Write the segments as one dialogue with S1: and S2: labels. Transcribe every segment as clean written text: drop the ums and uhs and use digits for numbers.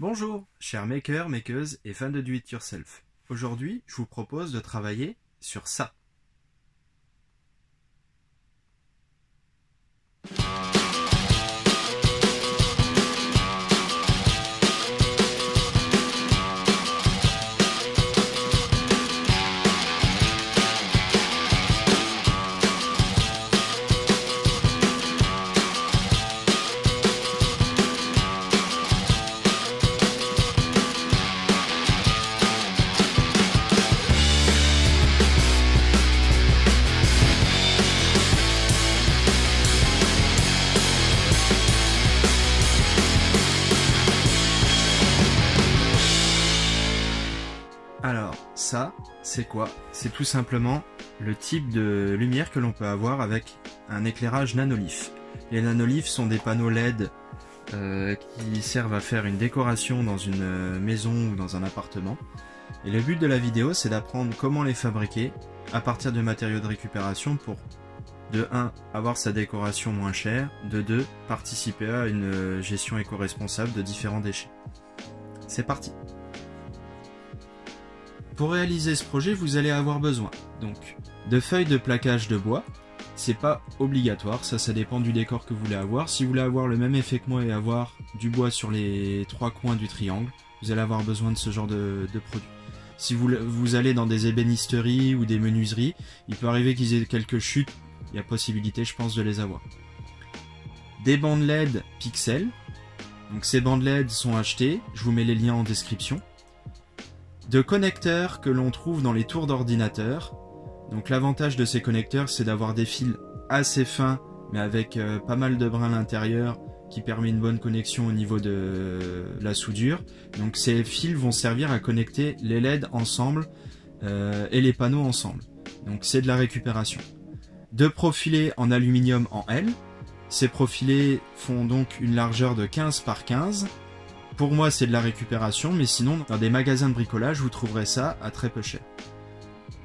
S1: Bonjour, chers makers, makeuses et fans de Do It Yourself. Aujourd'hui, je vous propose de travailler sur ça. Alors, ça, c'est quoi? C'est tout simplement le type de lumière que l'on peut avoir avec un éclairage nanolith. Les nanoliths sont des panneaux LED qui servent à faire une décoration dans une maison ou dans un appartement. Et le but de la vidéo, c'est d'apprendre comment les fabriquer à partir de matériaux de récupération pour, de 1, avoir sa décoration moins chère, de 2, participer à une gestion éco-responsable de différents déchets. C'est parti! Pour réaliser ce projet, vous allez avoir besoin donc de feuilles de plaquage de bois. C'est pas obligatoire, ça dépend du décor que vous voulez avoir. Si vous voulez avoir le même effet que moi et avoir du bois sur les 3 coins du triangle, vous allez avoir besoin de ce genre de produit. Si vous allez dans des ébénisteries ou des menuiseries, il peut arriver qu'ils aient quelques chutes, il y a possibilité je pense de les avoir. Des bandes LED pixels, donc ces bandes LED sont achetées, je vous mets les liens en description. De connecteurs que l'on trouve dans les tours d'ordinateur. Donc l'avantage de ces connecteurs, c'est d'avoir des fils assez fins, mais avec pas mal de brins à l'intérieur, qui permet une bonne connexion au niveau de la soudure. Donc ces fils vont servir à connecter les LED ensemble et les panneaux ensemble. Donc c'est de la récupération. De profilés en aluminium en L. Ces profilés font donc une largeur de 15 par 15. Pour moi, c'est de la récupération, mais sinon, dans des magasins de bricolage, vous trouverez ça à très peu cher.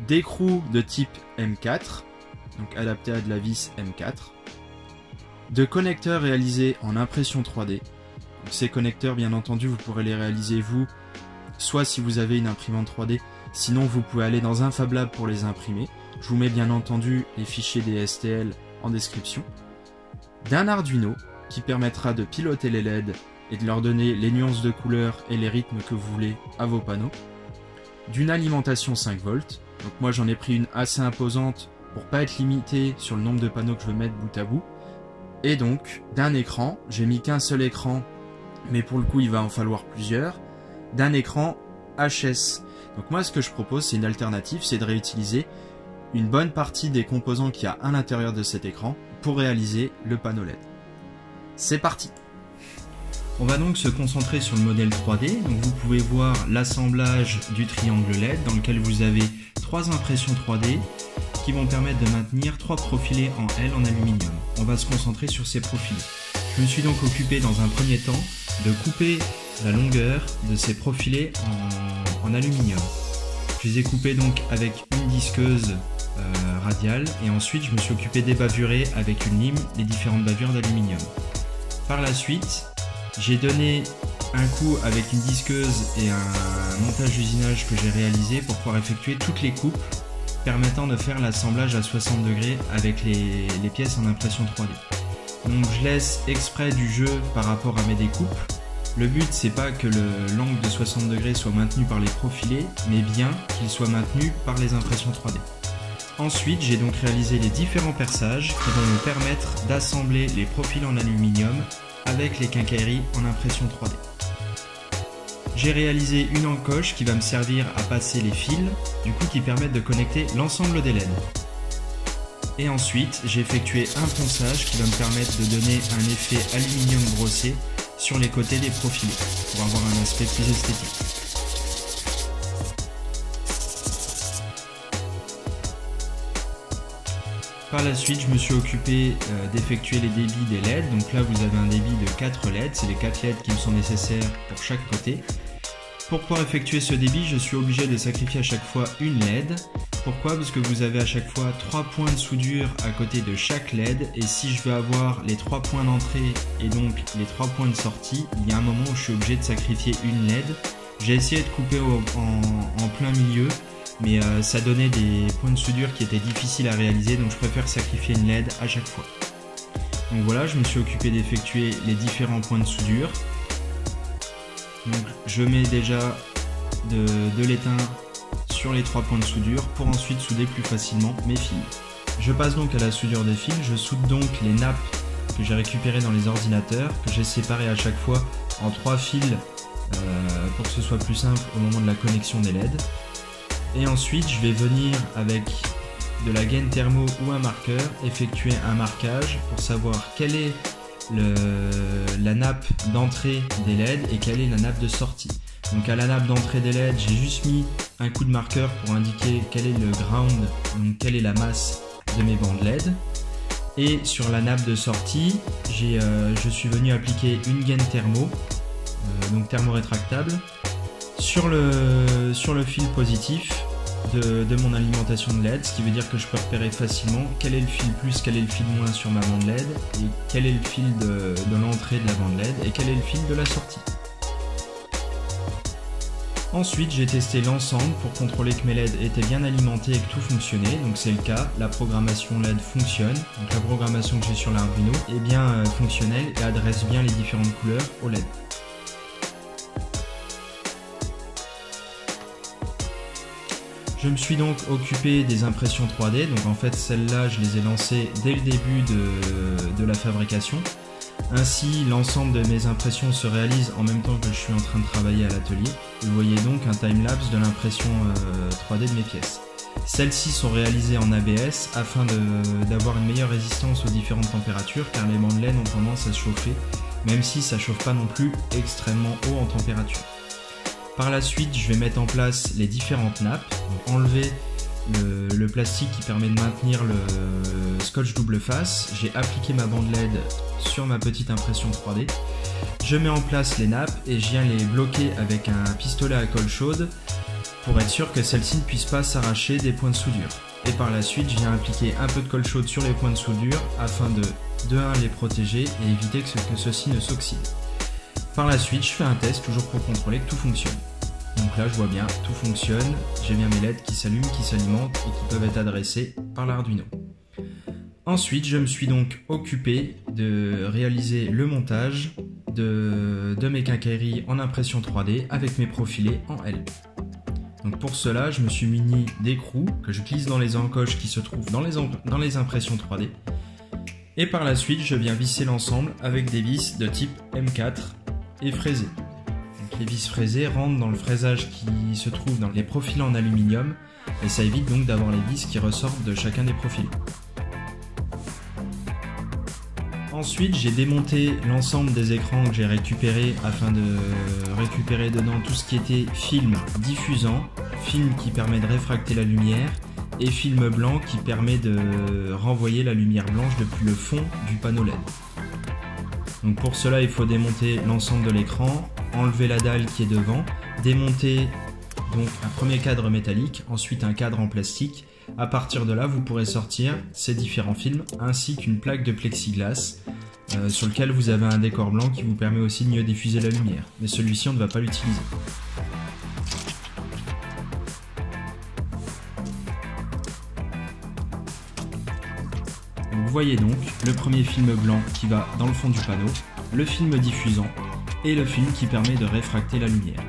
S1: D'écrous de type M4, donc adapté à de la vis M4. De connecteurs réalisés en impression 3D. Donc, ces connecteurs, bien entendu, vous pourrez les réaliser vous, soit si vous avez une imprimante 3D, sinon vous pouvez aller dans un Fab Lab pour les imprimer. Je vous mets bien entendu les fichiers des STL en description. D'un Arduino, qui permettra de piloter les LED et de leur donner les nuances de couleurs et les rythmes que vous voulez à vos panneaux. D'une alimentation 5 volts, donc moi j'en ai pris une assez imposante pour pas être limité sur le nombre de panneaux que je veux mettre bout à bout. Et donc d'un écran, j'ai mis qu'un seul écran, mais pour le coup il va en falloir plusieurs, d'un écran HS. Donc moi ce que je propose, c'est une alternative, c'est de réutiliser une bonne partie des composants qu'il y a à l'intérieur de cet écran pour réaliser le panneau LED. C'est parti! On va donc se concentrer sur le modèle 3D. Donc vous pouvez voir l'assemblage du triangle LED dans lequel vous avez 3 impressions 3D qui vont permettre de maintenir 3 profilés en L en aluminium. On va se concentrer sur ces profilés. Je me suis donc occupé dans un premier temps de couper la longueur de ces profilés en aluminium. Je les ai coupés donc avec une disqueuse radiale et ensuite je me suis occupé d'ébavurer avec une lime les différentes bavures d'aluminium. Par la suite, j'ai donné un coup avec une disqueuse et un montage d'usinage que j'ai réalisé pour pouvoir effectuer toutes les coupes permettant de faire l'assemblage à 60 degrés avec les pièces en impression 3D. Donc je laisse exprès du jeu par rapport à mes découpes. Le but c'est pas que l'angle de 60 degrés soit maintenu par les profilés, mais bien qu'il soit maintenu par les impressions 3D. Ensuite, j'ai donc réalisé les différents perçages qui vont me permettre d'assembler les profils en aluminium avec les quincailleries en impression 3D. J'ai réalisé une encoche qui va me servir à passer les fils, du coup qui permettent de connecter l'ensemble des LED. Et ensuite, j'ai effectué un ponçage qui va me permettre de donner un effet aluminium brossé sur les côtés des profilés, pour avoir un aspect plus esthétique. Par la suite, je me suis occupé d'effectuer les débits des LED. Donc là, vous avez un débit de 4 LED. C'est les 4 LED qui me sont nécessaires pour chaque côté. Pour pouvoir effectuer ce débit, je suis obligé de sacrifier à chaque fois une LED. Pourquoi? Parce que vous avez à chaque fois 3 points de soudure à côté de chaque LED, et si je veux avoir les 3 points d'entrée et donc les 3 points de sortie, il y a un moment où je suis obligé de sacrifier une LED. J'ai essayé de couper en plein milieu, mais ça donnait des points de soudure qui étaient difficiles à réaliser, donc je préfère sacrifier une LED à chaque fois. Donc voilà, je me suis occupé d'effectuer les différents points de soudure. Donc je mets déjà de l'étain sur les 3 points de soudure pour ensuite souder plus facilement mes fils. Je passe donc à la soudure des fils, je soude donc les nappes que j'ai récupérées dans les ordinateurs, que j'ai séparées à chaque fois en 3 fils pour que ce soit plus simple au moment de la connexion des LED. Et ensuite je vais venir avec de la gaine thermo ou un marqueur effectuer un marquage pour savoir quelle est la nappe d'entrée des LED et quelle est la nappe de sortie. Donc à la nappe d'entrée des LED, j'ai juste mis un coup de marqueur pour indiquer quel est le ground, donc quelle est la masse de mes bandes LED. Et sur la nappe de sortie, je suis venu appliquer une gaine thermo, donc thermorétractable, sur le fil positif de mon alimentation de LED, ce qui veut dire que je peux repérer facilement quel est le fil plus, quel est le fil moins sur ma bande LED, et quel est le fil de l'entrée de la bande LED, et quel est le fil de la sortie. Ensuite, j'ai testé l'ensemble pour contrôler que mes LED étaient bien alimentés et que tout fonctionnait, donc c'est le cas, la programmation LED fonctionne, donc la programmation que j'ai sur l'Arduino est bien fonctionnelle et adresse bien les différentes couleurs au LED. Je me suis donc occupé des impressions 3D, donc en fait celles-là je les ai lancées dès le début de la fabrication. Ainsi l'ensemble de mes impressions se réalise en même temps que je suis en train de travailler à l'atelier. Vous voyez donc un timelapse de l'impression 3D de mes pièces. Celles-ci sont réalisées en ABS afin d'avoir une meilleure résistance aux différentes températures car les bandes LED ont tendance à se chauffer, même si ça ne chauffe pas non plus extrêmement haut en température. Par la suite, je vais mettre en place les différentes nappes, donc enlever le plastique qui permet de maintenir le scotch double face. J'ai appliqué ma bande LED sur ma petite impression 3D. Je mets en place les nappes et je viens les bloquer avec un pistolet à colle chaude pour être sûr que celle-ci ne puisse pas s'arracher des points de soudure. Et par la suite, je viens appliquer un peu de colle chaude sur les points de soudure afin de 1 les protéger et éviter que ceux-ci ne s'oxydent. Par la suite, je fais un test toujours pour contrôler que tout fonctionne. Donc là, je vois bien, tout fonctionne, j'ai bien mes LED qui s'allument, qui s'alimentent et qui peuvent être adressés par l'Arduino. Ensuite, je me suis donc occupé de réaliser le montage de mes quincailleries en impression 3D avec mes profilés en L. Donc pour cela, je me suis muni d'écrous que je glisse dans les encoches qui se trouvent dans les impressions 3D. Et par la suite, je viens visser l'ensemble avec des vis de type M4 et fraisées. Donc les vis fraisées rentrent dans le fraisage qui se trouve dans les profilés en aluminium et ça évite donc d'avoir les vis qui ressortent de chacun des profilés. Ensuite, j'ai démonté l'ensemble des écrans que j'ai récupérés afin de récupérer dedans tout ce qui était film diffusant, film qui permet de réfracter la lumière et film blanc qui permet de renvoyer la lumière blanche depuis le fond du panneau LED. Donc pour cela, il faut démonter l'ensemble de l'écran, enlever la dalle qui est devant, démonter donc un premier cadre métallique, ensuite un cadre en plastique. À partir de là, vous pourrez sortir ces différents films ainsi qu'une plaque de plexiglas sur lequel vous avez un décor blanc qui vous permet aussi de mieux diffuser la lumière. Mais celui-ci, on ne va pas l'utiliser. Vous voyez donc le premier film blanc qui va dans le fond du panneau, le film diffusant et le film qui permet de réfracter la lumière.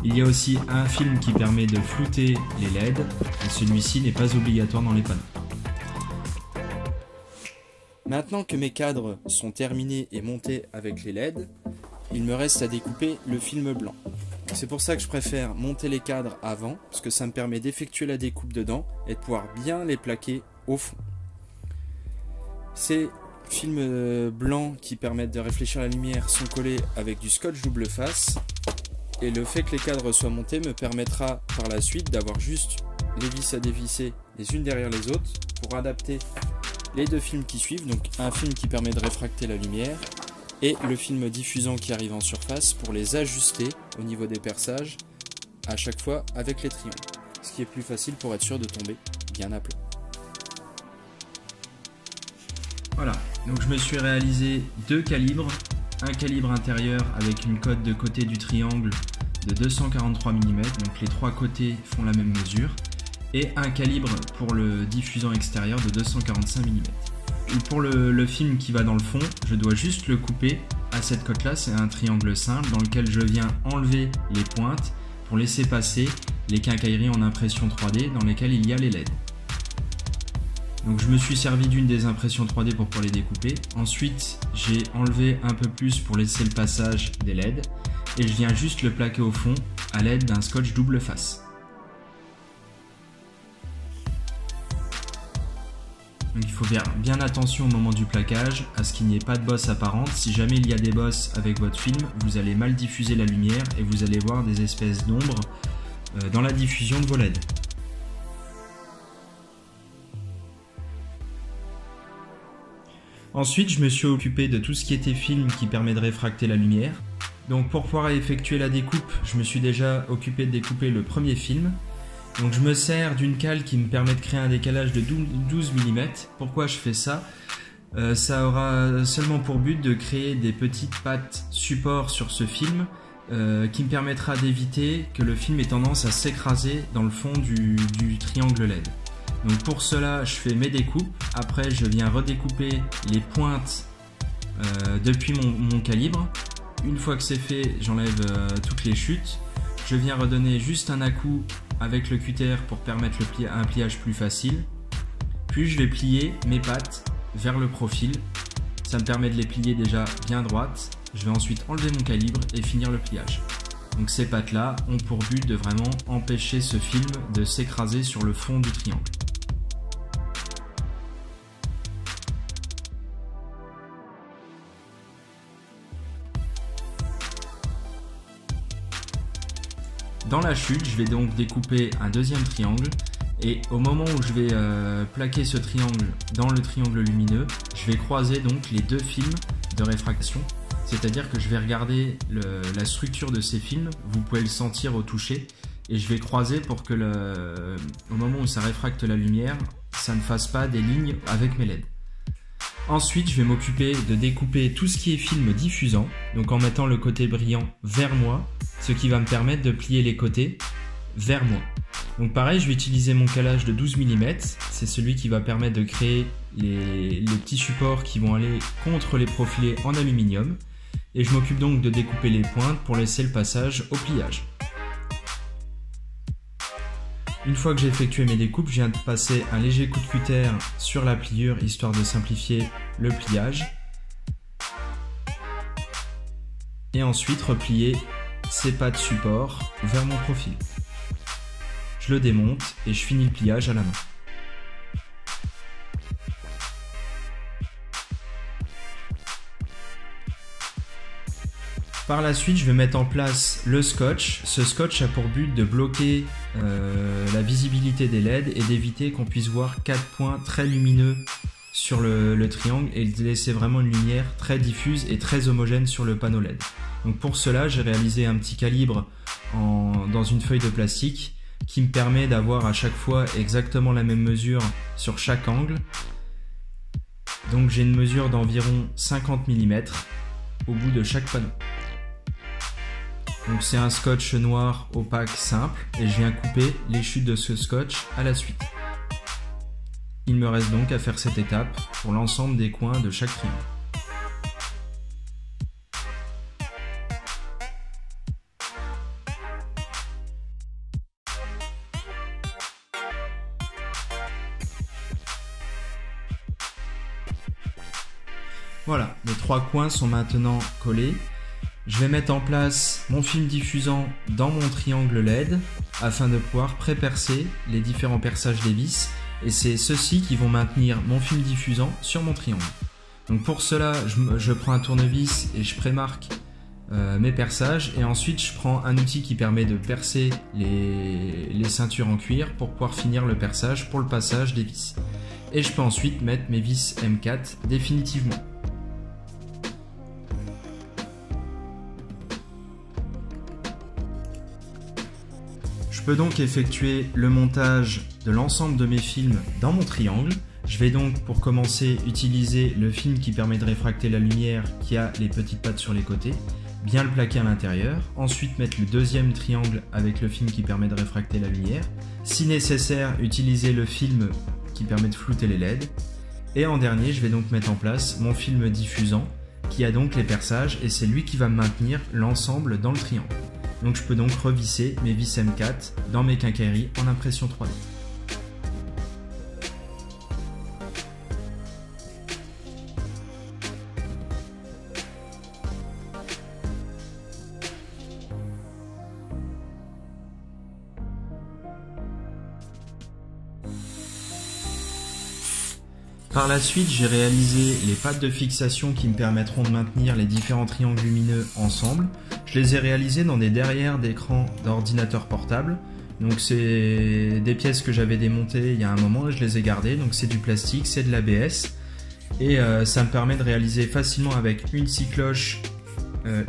S1: Il y a aussi un film qui permet de flouter les LED, et celui-ci n'est pas obligatoire dans les panneaux. Maintenant que mes cadres sont terminés et montés avec les LED, il me reste à découper le film blanc. C'est pour ça que je préfère monter les cadres avant, parce que ça me permet d'effectuer la découpe dedans et de pouvoir bien les plaquer au fond. Ces films blancs qui permettent de réfléchir la lumière sont collés avec du scotch double face. Et le fait que les cadres soient montés me permettra par la suite d'avoir juste les vis à dévisser les unes derrière les autres pour adapter les deux films qui suivent, donc un film qui permet de réfracter la lumière et le film diffusant qui arrive en surface pour les ajuster au niveau des perçages à chaque fois avec les triangles, ce qui est plus facile pour être sûr de tomber bien à plat. Voilà, donc je me suis réalisé 2 calibres, un calibre intérieur avec une cote de côté du triangle de 243 mm, donc les 3 côtés font la même mesure, et un calibre pour le diffusant extérieur de 245 mm. Et pour le film qui va dans le fond, je dois juste le couper à cette cote-là, c'est un triangle simple dans lequel je viens enlever les pointes pour laisser passer les quincailleries en impression 3D dans lesquelles il y a les LED. Donc je me suis servi d'une des impressions 3D pour pouvoir les découper. Ensuite, j'ai enlevé un peu plus pour laisser le passage des LED et je viens juste le plaquer au fond à l'aide d'un scotch double face. Donc il faut faire bien attention au moment du plaquage à ce qu'il n'y ait pas de bosse apparente. Si jamais il y a des bosses avec votre film, vous allez mal diffuser la lumière et vous allez voir des espèces d'ombres dans la diffusion de vos LED. Ensuite, je me suis occupé de tout ce qui était film qui permet de réfracter la lumière. Donc pour pouvoir effectuer la découpe, je me suis déjà occupé de découper le premier film. Donc je me sers d'une cale qui me permet de créer un décalage de 12 mm. Pourquoi je fais ça? Ça aura seulement pour but de créer des petites pattes support sur ce film qui me permettra d'éviter que le film ait tendance à s'écraser dans le fond du triangle LED. Donc pour cela, je fais mes découpes. Après, je viens redécouper les pointes depuis mon calibre. Une fois que c'est fait, j'enlève toutes les chutes. Je viens redonner juste un à-coup avec le cutter pour permettre un pliage plus facile. Puis je vais plier mes pattes vers le profil. Ça me permet de les plier déjà bien droites. Je vais ensuite enlever mon calibre et finir le pliage. Donc ces pattes-là ont pour but de vraiment empêcher ce film de s'écraser sur le fond du triangle. Dans la chute, je vais donc découper un deuxième triangle et au moment où je vais plaquer ce triangle dans le triangle lumineux, je vais croiser donc les 2 films de réfraction, c'est-à-dire que je vais regarder la structure de ces films, vous pouvez le sentir au toucher, et je vais croiser pour que au moment où ça réfracte la lumière, ça ne fasse pas des lignes avec mes LED. Ensuite, je vais m'occuper de découper tout ce qui est film diffusant, donc en mettant le côté brillant vers moi, ce qui va me permettre de plier les côtés vers moi. Donc pareil, je vais utiliser mon calage de 12 mm, c'est celui qui va permettre de créer les petits supports qui vont aller contre les profilés en aluminium. Et je m'occupe donc de découper les pointes pour laisser le passage au pliage. Une fois que j'ai effectué mes découpes, je viens de passer un léger coup de cutter sur la pliure histoire de simplifier le pliage. Et ensuite replier ces pattes support vers mon profil. Je le démonte et je finis le pliage à la main. Par la suite, je vais mettre en place le scotch. Ce scotch a pour but de bloquer la visibilité des LED et d'éviter qu'on puisse voir 4 points très lumineux sur le triangle et de laisser vraiment une lumière très diffuse et très homogène sur le panneau LED. Donc pour cela, j'ai réalisé un petit calibre dans une feuille de plastique qui me permet d'avoir à chaque fois exactement la même mesure sur chaque angle. Donc j'ai une mesure d'environ 50 mm au bout de chaque panneau. Donc c'est un scotch noir opaque simple et je viens couper les chutes de ce scotch à la suite. Il me reste donc à faire cette étape pour l'ensemble des coins de chaque triangle. Voilà, les 3 coins sont maintenant collés. Je vais mettre en place mon film diffusant dans mon triangle LED afin de pouvoir pré-percer les différents perçages des vis et c'est ceux-ci qui vont maintenir mon film diffusant sur mon triangle. Donc pour cela, je prends un tournevis et je pré-marque mes perçages et ensuite je prends un outil qui permet de percer les ceintures en cuir pour pouvoir finir le perçage pour le passage des vis. Et je peux ensuite mettre mes vis M4 définitivement. Je peux donc effectuer le montage de l'ensemble de mes films dans mon triangle. Je vais donc pour commencer utiliser le film qui permet de réfracter la lumière qui a les petites pattes sur les côtés, bien le plaquer à l'intérieur, ensuite mettre le deuxième triangle avec le film qui permet de réfracter la lumière, si nécessaire utiliser le film qui permet de flouter les LED, et en dernier je vais donc mettre en place mon film diffusant qui a donc les perçages et c'est lui qui va maintenir l'ensemble dans le triangle. Donc je peux donc revisser mes vis M4 dans mes quincailleries en impression 3D. Par la suite, j'ai réalisé les pattes de fixation qui me permettront de maintenir les différents triangles lumineux ensemble. Je les ai réalisés dans des derrières d'écran d'ordinateur portable. Donc c'est des pièces que j'avais démontées il y a un moment et je les ai gardées. Donc c'est du plastique, c'est de l'ABS. Et ça me permet de réaliser facilement avec une scie cloche,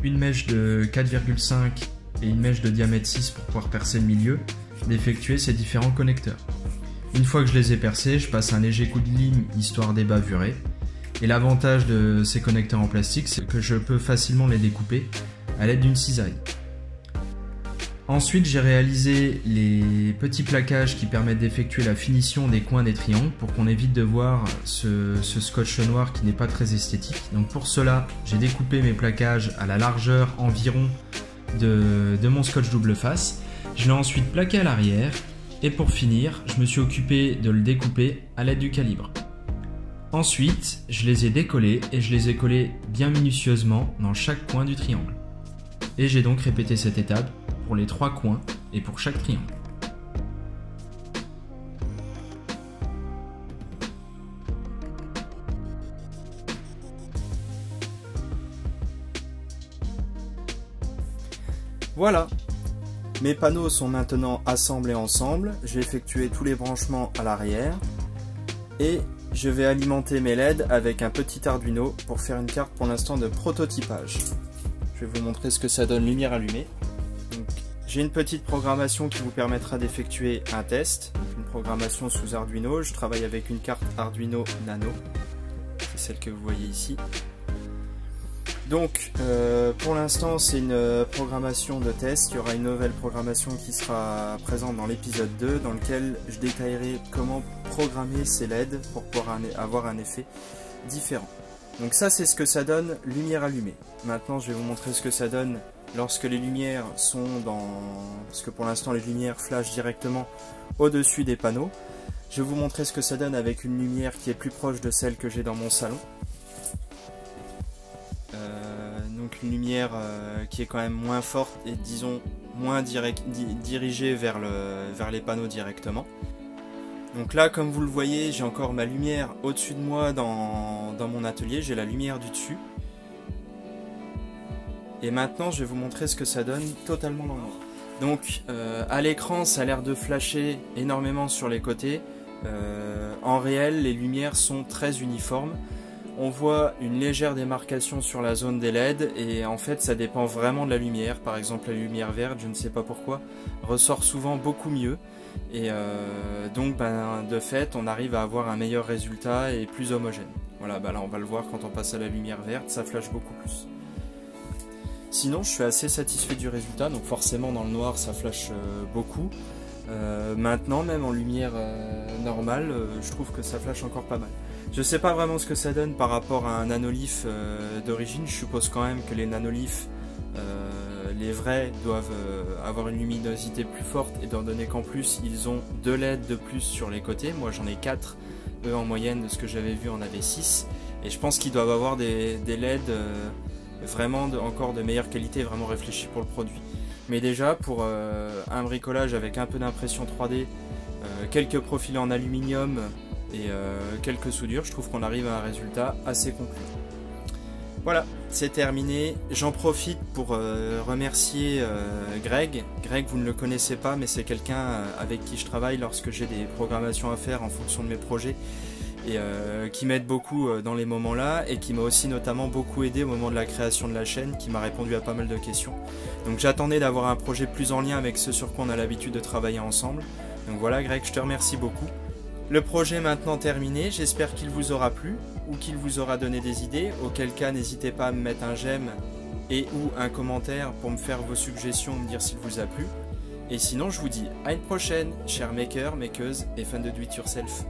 S1: une mèche de 4,5 et une mèche de diamètre 6 pour pouvoir percer le milieu, d'effectuer ces différents connecteurs. Une fois que je les ai percés, je passe un léger coup de lime histoire d'ébavurer. Et l'avantage de ces connecteurs en plastique, c'est que je peux facilement les découper à l'aide d'une cisaille. Ensuite, j'ai réalisé les petits plaquages qui permettent d'effectuer la finition des coins des triangles pour qu'on évite de voir ce scotch noir qui n'est pas très esthétique. Donc pour cela, j'ai découpé mes plaquages à la largeur environ de mon scotch double face. Je l'ai ensuite plaqué à l'arrière. Et pour finir, je me suis occupé de le découper à l'aide du calibre. Ensuite, je les ai décollés et je les ai collés bien minutieusement dans chaque coin du triangle. Et j'ai donc répété cette étape pour les 3 coins et pour chaque triangle. Voilà. Mes panneaux sont maintenant assemblés ensemble, j'ai effectué tous les branchements à l'arrière et je vais alimenter mes LED avec un petit Arduino pour faire une carte pour l'instant de prototypage. Je vais vous montrer ce que ça donne lumière allumée. J'ai une petite programmation qui vous permettra d'effectuer un test, une programmation sous Arduino. Je travaille avec une carte Arduino Nano, c'est celle que vous voyez ici. Donc pour l'instant c'est une programmation de test, il y aura une nouvelle programmation qui sera présente dans l'épisode 2 dans lequel je détaillerai comment programmer ces LED pour pouvoir avoir un effet différent. Donc ça c'est ce que ça donne lumière allumée. Maintenant je vais vous montrer ce que ça donne lorsque les lumières sont dans... parce que pour l'instant les lumières flashent directement au-dessus des panneaux. Je vais vous montrer ce que ça donne avec une lumière qui est plus proche de celle que j'ai dans mon salon. Donc une lumière qui est quand même moins forte et disons moins dirigée vers les panneaux directement. Donc là comme vous le voyez j'ai encore ma lumière au-dessus de moi dans mon atelier, j'ai la lumière du dessus. Et maintenant je vais vous montrer ce que ça donne totalement dans le noir. Donc à l'écran ça a l'air de flasher énormément sur les côtés. En réel les lumières sont très uniformes. On voit une légère démarcation sur la zone des LED et en fait ça dépend vraiment de la lumière. Par exemple la lumière verte, je ne sais pas pourquoi, ressort souvent beaucoup mieux et donc de fait on arrive à avoir un meilleur résultat et plus homogène. Voilà, là on va le voir quand on passe à la lumière verte, ça flash beaucoup plus. Sinon je suis assez satisfait du résultat, donc forcément dans le noir ça flash beaucoup. Maintenant même en lumière normale, je trouve que ça flash encore pas mal. Je sais pas vraiment ce que ça donne par rapport à un nanolith d'origine, je suppose quand même que les nanoliths, les vrais, doivent avoir une luminosité plus forte, étant donné qu'en plus ils ont 2 LED de plus sur les côtés, moi j'en ai 4, eux en moyenne de ce que j'avais vu en avait 6, et je pense qu'ils doivent avoir des LED vraiment encore de meilleure qualité, vraiment réfléchis pour le produit. Mais déjà pour un bricolage avec un peu d'impression 3D, quelques profils en aluminium, et quelques soudures, je trouve qu'on arrive à un résultat assez concluant. Voilà, c'est terminé. J'en profite pour remercier Greg. Greg, vous ne le connaissez pas, mais c'est quelqu'un avec qui je travaille lorsque j'ai des programmations à faire en fonction de mes projets. et qui m'aide beaucoup dans les moments-là et qui m'a aussi notamment beaucoup aidé au moment de la création de la chaîne, qui m'a répondu à pas mal de questions. Donc j'attendais d'avoir un projet plus en lien avec ce sur quoi on a l'habitude de travailler ensemble. Donc voilà Greg, je te remercie beaucoup. Le projet est maintenant terminé, j'espère qu'il vous aura plu ou qu'il vous aura donné des idées, auquel cas n'hésitez pas à me mettre un j'aime et ou un commentaire pour me faire vos suggestions, me dire s'il vous a plu. Et sinon je vous dis à une prochaine, chers makers, makeuses et fans de do it yourself.